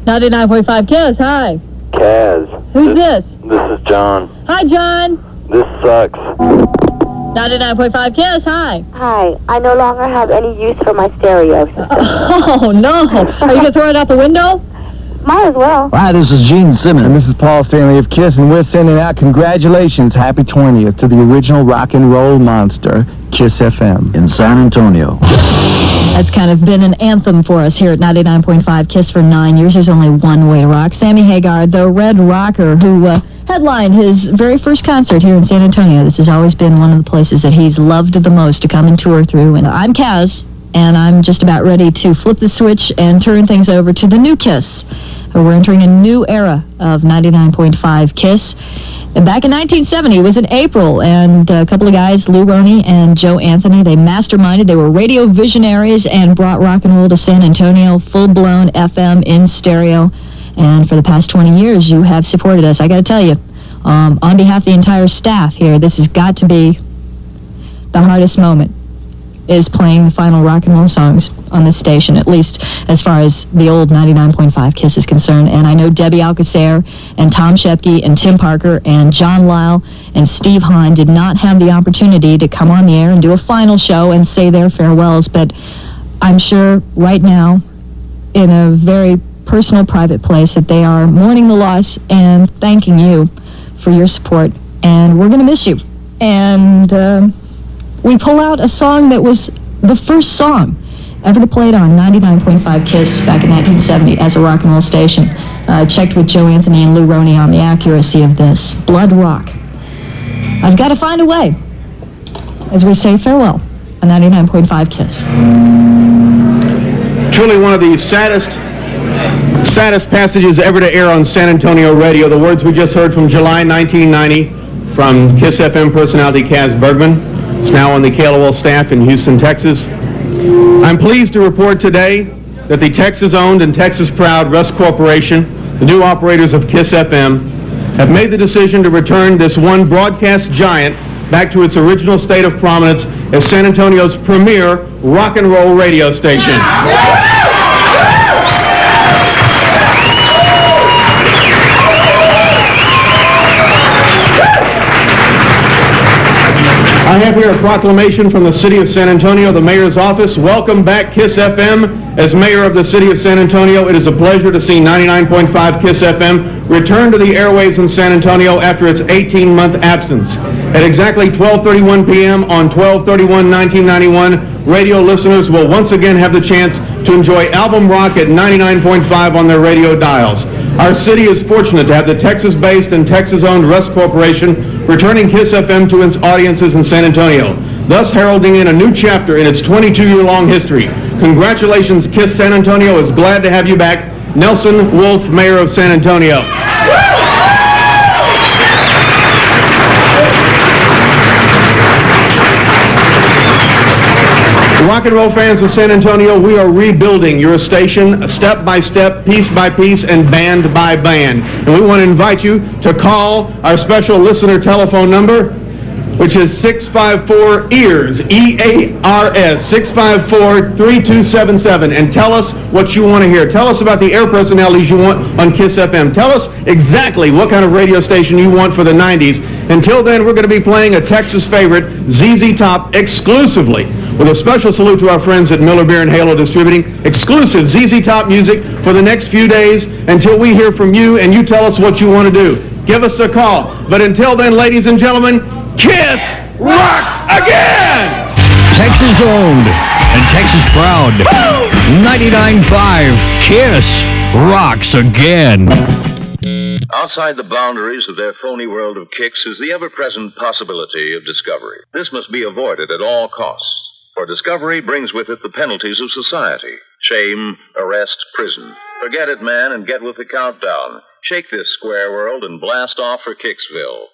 99.5 KISS, hi. Kaz. Who's this? This is John. Hi, John. This sucks. 99.5 KISS, hi. Hi, I no longer have any use for my stereo system. Oh, no. Are you going to throw it out the window? Might as well. Hi, this is Gene Simmons. And this is Paul Stanley of KISS, and we're sending out congratulations, happy 20th, to the original rock and roll monster, KISS-FM, in San Antonio. That's kind of been an anthem for us here at 99.5 KISS for 9 years. There's only one way to rock. Sammy Hagar, the Red Rocker, who headlined his very first concert here in San Antonio. This has always been one of the places that he's loved the most to come and tour through. And I'm Kaz, and I'm just about ready to flip the switch and turn things over to the new KISS. We're entering a new era of 99.5 KISS. And back in 1970, it was in April, and a couple of guys, Lou Roney and Joe Anthony, they masterminded. They were radio visionaries and brought rock and roll to San Antonio, full-blown FM in stereo. And for the past 20 years, you have supported us. I got to tell you, on behalf of the entire staff here, this has got to be the hardest moment, is playing the final rock and roll songs on this station, at least as far as the old 99.5 KISS is concerned. And I know Debbie Alcacer and Tom Shepke and Tim Parker and John Lyle and Steve Hahn did not have the opportunity to come on the air and do a final show and say their farewells, but I'm sure right now, in a very personal, private place, that they are mourning the loss and thanking you for your support. And we're going to miss you. And we pull out a song that was the first song ever to play it on 99.5 KISS back in 1970 as a rock and roll station. Checked with Joe Anthony and Lou Roney on the accuracy of this. Blood Rock. I've got to find a way as we say farewell on 99.5 KISS. Truly one of the saddest passages ever to air on San Antonio radio. The words we just heard from July 1990 from KISS-FM personality Kaz Bergman. It's now on the KLOL staff in Houston, Texas. I'm pleased to report today that the Texas-owned and Texas-proud Rusk Corporation, the new operators of KISS-FM, have made the decision to return this one broadcast giant back to its original state of prominence as San Antonio's premier rock and roll radio station. I have here a proclamation from the City of San Antonio, the Mayor's Office. Welcome back, KISS-FM. As Mayor of the City of San Antonio, it is a pleasure to see 99.5 KISS-FM return to the airwaves in San Antonio after its 18-month absence. At exactly 12:31 p.m. on 12/31/1991, radio listeners will once again have the chance to enjoy album rock at 99.5 on their radio dials. Our city is fortunate to have the Texas-based and Texas-owned Rusk Corporation returning KISS-FM to its audiences in San Antonio, thus heralding in a new chapter in its 22-year-long history. Congratulations, KISS San Antonio is glad to have you back. Nelson Wolff, Mayor of San Antonio. Rock and roll fans of San Antonio, we are rebuilding your station step by step, piece by piece, and band by band. And we want to invite you to call our special listener telephone number, which is 654-EARS, E-A-R-S, 654-3277, and tell us what you want to hear. Tell us about the air personalities you want on KISS-FM. Tell us exactly what kind of radio station you want for the 90s. Until then, we're going to be playing a Texas favorite, ZZ Top, exclusively, with a special salute to our friends at Miller Beer and Halo Distributing. Exclusive ZZ Top music for the next few days until we hear from you and you tell us what you want to do. Give us a call. But until then, ladies and gentlemen, KISS rocks again! Texas-owned and Texas-proud. 99.5 KISS rocks again. Outside the boundaries of their phony world of kicks is the ever-present possibility of discovery. This must be avoided at all costs, for discovery brings with it the penalties of society: shame, arrest, prison. Forget it, man, and get with the countdown. Shake this square world and blast off for Kicksville.